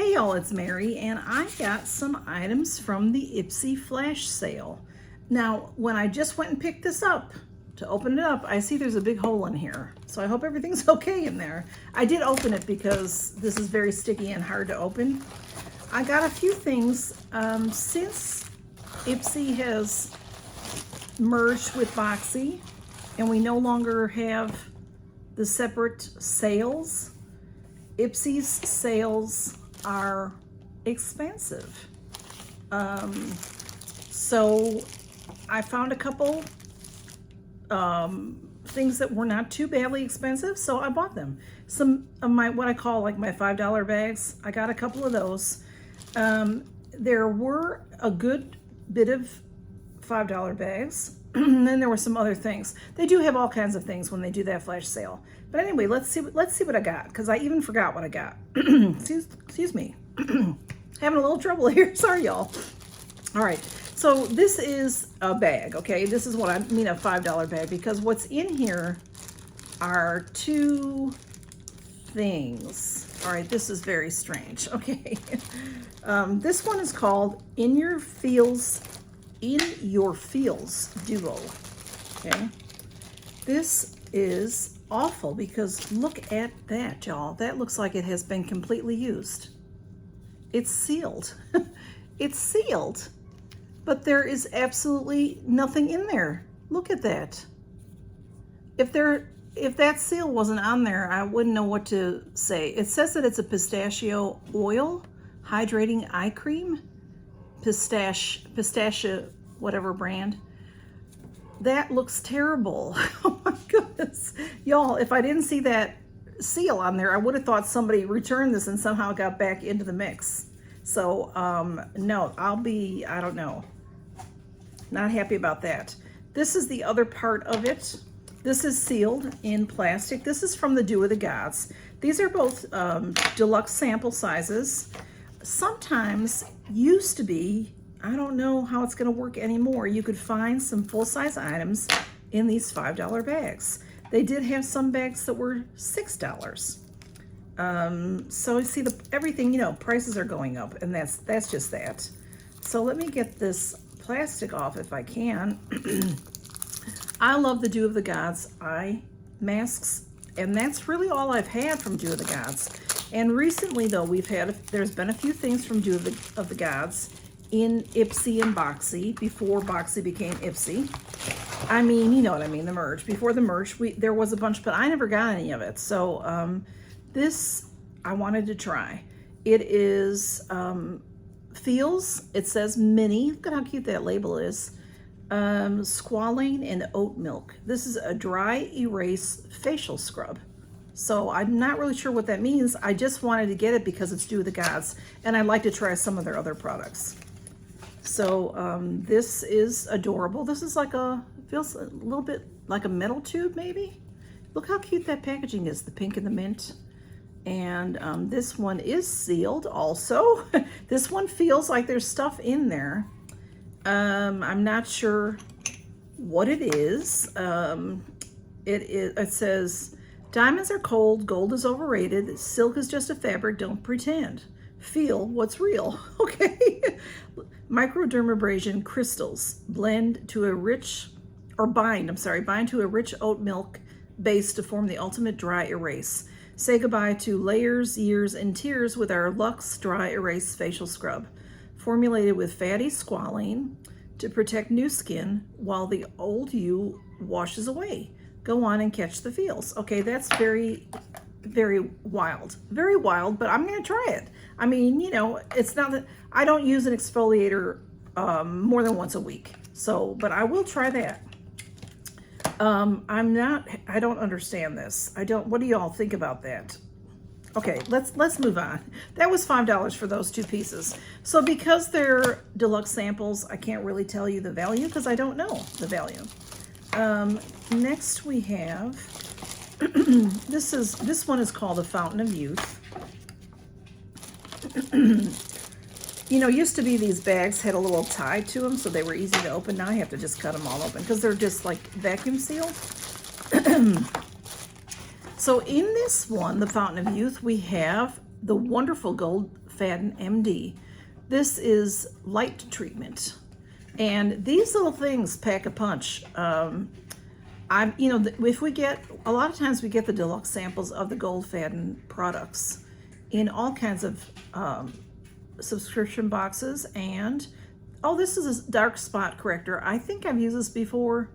Hey y'all, it's Mary, and I got some items from the Ipsy flash sale. Now, when I just went and picked this up to open it up, I see there's a big hole in here. So I hope everything's okay in there. I did open it because this is very sticky and hard to open. I got a few things since Ipsy has merged with Boxy and we no longer have the separate sales. Ipsy's sales are expensive. So I found a couple things that were not too badly expensive, so I bought them. Some of my, what I call like my $5 bags, I got a couple of those. There were a good bit of $5 bags, and then there were some other things. They do have all kinds of things when they do that flash sale. But anyway, let's see what I got, because I even forgot what I got. Excuse me. Having a little trouble here. Sorry, y'all. All right. So this is a bag, okay? This is what I mean, a $5 bag, because what's in here are two things. All right, this is very strange. Okay. This one is called In Your Feels Duo. Okay. This is awful because look at that, y'all. That looks like it has been completely used. It's sealed. It's sealed, but there is absolutely nothing in there. Look at that. If that seal wasn't on there, I wouldn't know what to say. It says that it's a pistachio oil hydrating eye cream, pistachio whatever brand. That looks terrible. Oh my goodness. Y'all, if I didn't see that seal on there, I would have thought somebody returned this and somehow got back into the mix. So, no, I don't know. Not happy about that. This is the other part of it. This is sealed in plastic. This is from the Do of the Gods. These are both deluxe sample sizes. Sometimes used to be, I don't know how it's going to work anymore. You could find some full-size items in these $5 bags. They did have some bags that were $6. So you see everything, prices are going up, and that's just that. So let me get this plastic off if I can. I love the Do of the Gods eye masks, and that's really all I've had from Do of the Gods. And recently, though, there's been a few things from Do of the Gods in Ipsy and Boxy before Boxy became Ipsy. I mean, you know what I mean, the merge. Before the merge, there was a bunch, but I never got any of it. So this I wanted to try. It is Feels. It says mini. Look at how cute that label is. Squalane and oat milk. This is a dry erase facial scrub. So I'm not really sure what that means. I just wanted to get it because it's Do of the Gods, and I'd like to try some of their other products. So this is adorable. This is feels a little bit like a metal tube maybe. Look how cute that packaging is, the pink and the mint. And this one is sealed also. This one feels like there's stuff in there. I'm not sure what it is. It says, diamonds are cold, gold is overrated, silk is just a fabric, don't pretend. Feel what's real. Okay. Microdermabrasion crystals bind to a rich oat milk base to form the ultimate dry erase. Say goodbye to layers, years, and tears with our Luxe Dry Erase Facial Scrub. Formulated with fatty squalane to protect new skin while the old you washes away. Go on and catch the feels. Okay, that's very, very wild. Very wild, but I'm going to try it. I mean, it's not that I don't use an exfoliator more than once a week. So, but I will try that. I don't understand this. What do y'all think about that? Okay, let's move on. That was $5 for those two pieces. So because they're deluxe samples, I can't really tell you the value because I don't know the value. Next we have, this one is called the Fountain of Youth. Used to be these bags had a little tie to them, so they were easy to open. Now I have to just cut them all open because they're just like vacuum sealed. So in this one, the Fountain of Youth, we have the wonderful Gold Faden MD. This is light treatment. And these little things pack a punch. If we get, a lot of times we get the deluxe samples of the Gold Faden products in all kinds of subscription boxes. And, oh, this is a dark spot corrector. I think I've used this before.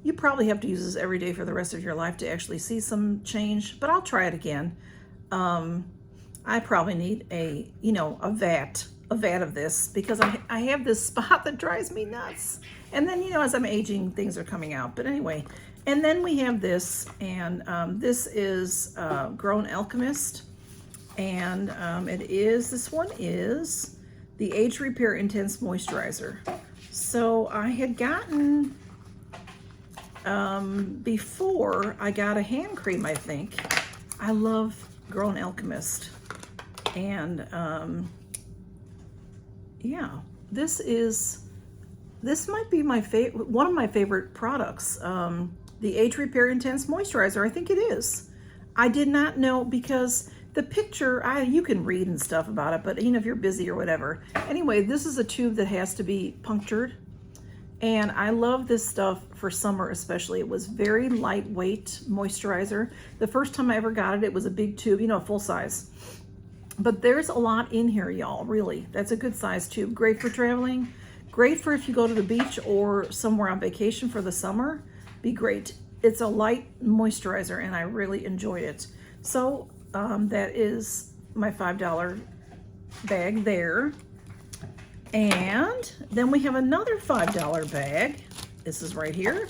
You probably have to use this every day for the rest of your life to actually see some change, but I'll try it again. I probably need a vat of this because I have this spot that drives me nuts. And then, as I'm aging, things are coming out. But anyway, and then we have this, and this is Grown Alchemist. And this one is the Age Repair Intense Moisturizer. So I had gotten, before I got a hand cream, I think. I love Grown Alchemist. And yeah, this might be my favorite, one of my favorite products. The Age Repair Intense Moisturizer, I think it is. I did not know because the picture, you can read and stuff about it, but if you're busy or whatever. Anyway, this is a tube that has to be punctured. And I love this stuff for summer especially. It was very lightweight moisturizer. The first time I ever got it, it was a big tube, full size. But there's a lot in here, y'all, really. That's a good size tube. Great for traveling. Great for if you go to the beach or somewhere on vacation for the summer. Be great. It's a light moisturizer and I really enjoyed it. So that is my $5 bag there. And then we have another $5 bag. This is right here.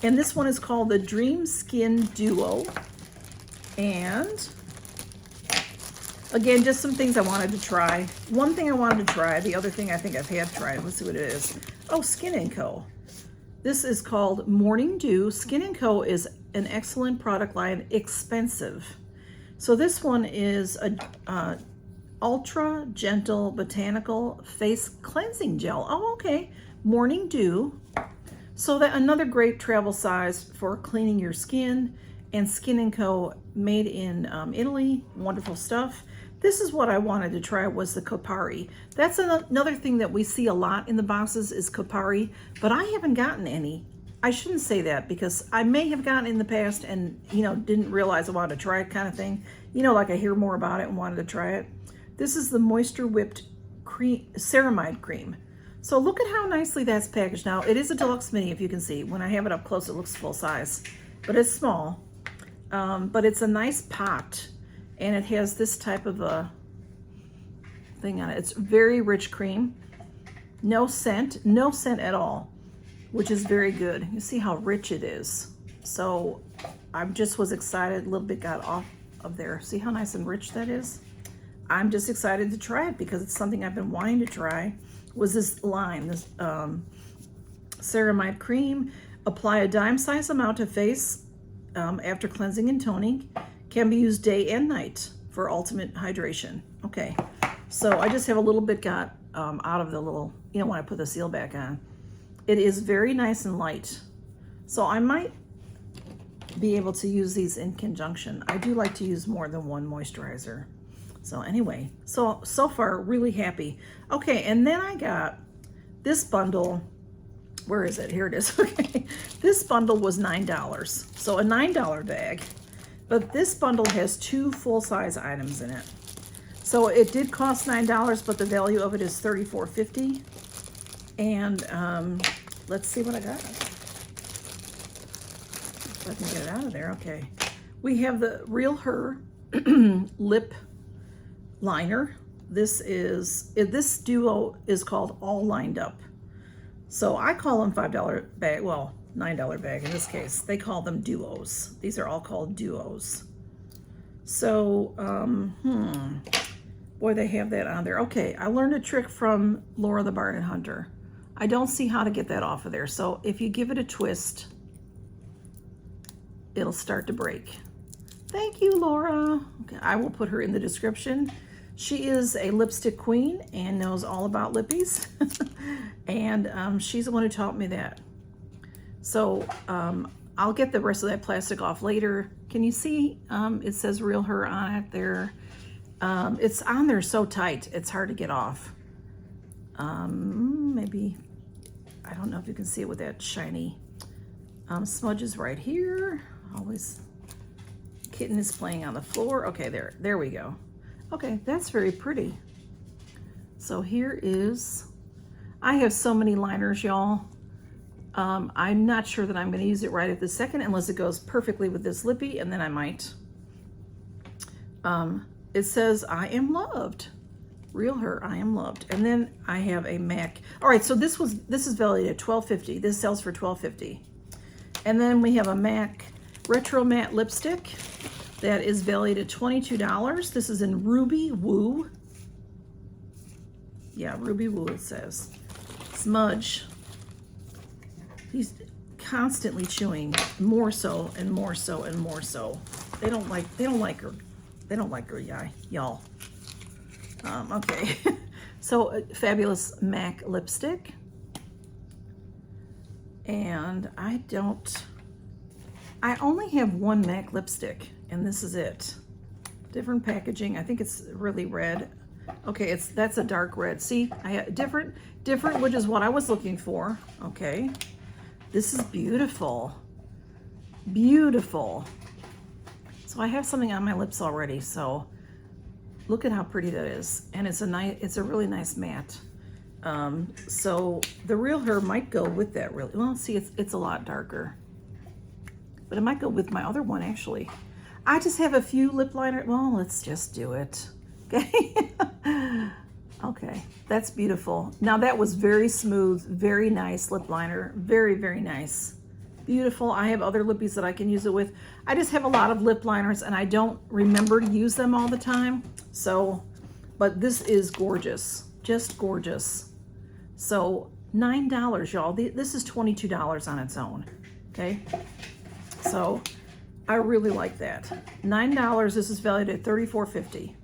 And this one is called the Dream Skin Duo. And again, just some things I wanted to try. One thing I wanted to try, the other thing I think I've had tried. Let's see what it is. Oh, Skin & Co. This is called Morning Dew. Skin & Co. is an excellent product line, expensive. So this one is a Ultra Gentle Botanical Face Cleansing Gel. Oh, okay. Morning Dew. So that another great travel size for cleaning your skin. And Skin & Co. made in Italy. Wonderful stuff. This is what I wanted to try was the Copari. That's another thing that we see a lot in the boxes is Copari, but I haven't gotten any. I shouldn't say that because I may have gotten in the past and, didn't realize I wanted to try it kind of thing. Like I hear more about it and wanted to try it. This is the Moisture Whipped Cream, Ceramide Cream. So look at how nicely that's packaged. Now, it is a deluxe mini, if you can see. When I have it up close, it looks full size, but it's small. But it's a nice pot, and it has this type of a thing on it. It's very rich cream. No scent at all, which is very good. You see how rich it is. So I just was excited. A little bit got off of there. See how nice and rich that is? I'm just excited to try it because it's something I've been wanting to try. Was this line, this ceramide cream. Apply a dime-size amount to face after cleansing and toning. Can be used day and night for ultimate hydration. Okay, so I just have a little bit got out of the little, when I put the seal back on. It is very nice and light. So I might be able to use these in conjunction. I do like to use more than one moisturizer. So anyway, so far really happy. Okay, and then I got this bundle. Where is it? Here it is. Okay, this bundle was $9. So a $9 bag, but this bundle has 2 full-size items in it. So it did cost $9, but the value of it is $34.50. And let's see what I got. If I can get it out of there. Okay, we have the Real Her lip liner. This duo is called All Lined Up. So I call them $5 bag, well, $9 bag in this case. They call them duos. These are all called duos. So, boy, they have that on there. Okay, I learned a trick from Laura the Bargain Hunter. I don't see how to get that off of there. So if you give it a twist, it'll start to break. Thank you, Laura. Okay, I will put her in the description. She is a lipstick queen and knows all about lippies. And she's the one who taught me that. So I'll get the rest of that plastic off later. Can you see? It says Real Her on it there. It's on there so tight, it's hard to get off. Maybe, I don't know if you can see it with that shiny smudges right here. Always, kitten is playing on the floor. Okay, there we go. Okay, that's very pretty. So here is, I have so many liners, y'all. I'm not sure that I'm going to use it right at this second unless it goes perfectly with this lippy, and then I might. It says, I am loved. Real Her, I am loved. And then I have a MAC. All right, so this is valued at $12.50. This sells for $12.50. And then we have a MAC Retro Matte Lipstick that is valued at $22. This is in Ruby Woo. Yeah, Ruby Woo it says. Smudge. He's constantly chewing, more so and more so and more so. They don't like her. They don't like her, y'all. Okay. So fabulous MAC lipstick. And I only have one MAC lipstick, and this is it. Different packaging. I think it's really red. Okay, that's a dark red. See, I have different, which is what I was looking for. Okay. This is beautiful. Beautiful. So I have something on my lips already, so look at how pretty that is. And it's a really nice matte. So the Real Her might go with that really. Well, see, it's a lot darker. But it might go with my other one, actually. I just have a few lip liner. Well, let's just do it. Okay. Okay, that's beautiful. Now that was very smooth, very nice lip liner. Very, very nice. Beautiful. I have other lippies that I can use it with. I just have a lot of lip liners and I don't remember to use them all the time. So, but this is gorgeous. Just gorgeous. So $9, y'all. This is $22 on its own. Okay. So I really like that. $9. This is valued at $34.50.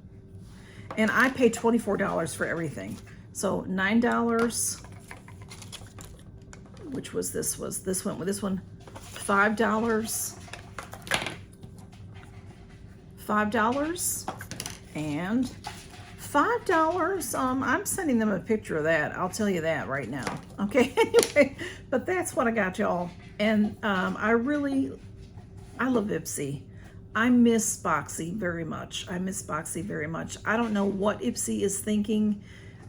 And I pay $24 for everything. So $9, which was this went with this one, $5, and $5. I'm sending them a picture of that. I'll tell you that right now. Okay, anyway, but that's what I got, y'all. And I love Ipsy. I miss Boxy very much. I miss Boxy very much. I don't know what Ipsy is thinking.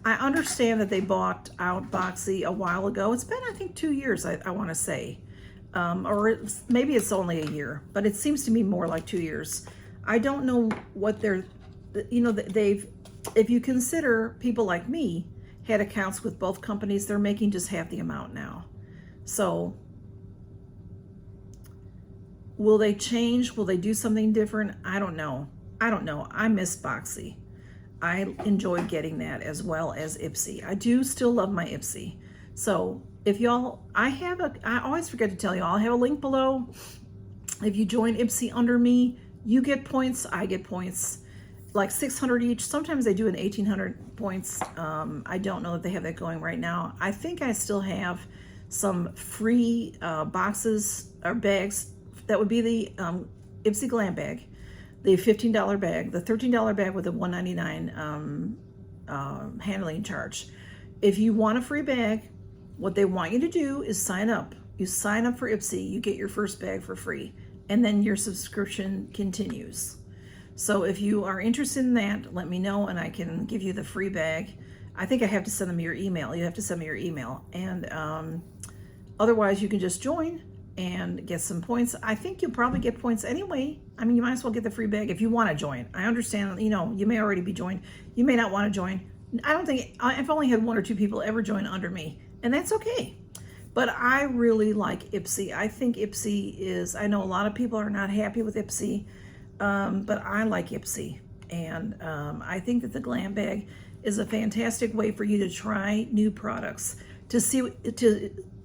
I understand that they bought out Boxy a while ago. It's been, I think, 2 years, I want to say. Or maybe it's only a year, but it seems to me more like 2 years. I don't know what they're, if you consider people like me had accounts with both companies, they're making just half the amount now. So will they change? Will they do something different? I don't know. I miss Boxy. I enjoy getting that as well as Ipsy. I do still love my Ipsy. So if y'all, I always forget to tell y'all, I have a link below. If you join Ipsy under me, you get points, I get points, like 600 each. Sometimes they do an 1,800 points. I don't know if they have that going right now. I think I still have some free boxes or bags. That would be the Ipsy Glam bag, the $15 bag, the $13 bag with a $1.99 handling charge. If you want a free bag, what they want you to do is sign up. You sign up for Ipsy, you get your first bag for free, and then your subscription continues. So if you are interested in that, let me know and I can give you the free bag. I think I have to send them your email. You have to send me your email. And otherwise, you can just join and get some points. I think you'll probably get points anyway. I mean, you might as well get the free bag if you want to join. I understand, you may already be joined. You may not want to join. I don't think, I've only had 1 or 2 people ever join under me, and that's okay. But I really like Ipsy. I think Ipsy is, I know a lot of people are not happy with Ipsy, but I like Ipsy. And I think that the Glam Bag is a fantastic way for you to try new products, to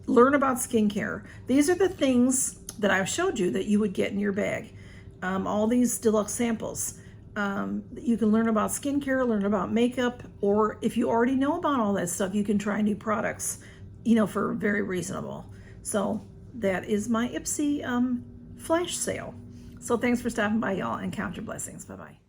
learn about skincare. These are the things that I've showed you that you would get in your bag. All these deluxe samples. You can learn about skincare, learn about makeup, or if you already know about all that stuff, you can try new products, for very reasonable. So that is my Ipsy flash sale. So thanks for stopping by, y'all, and count your blessings. Bye-bye.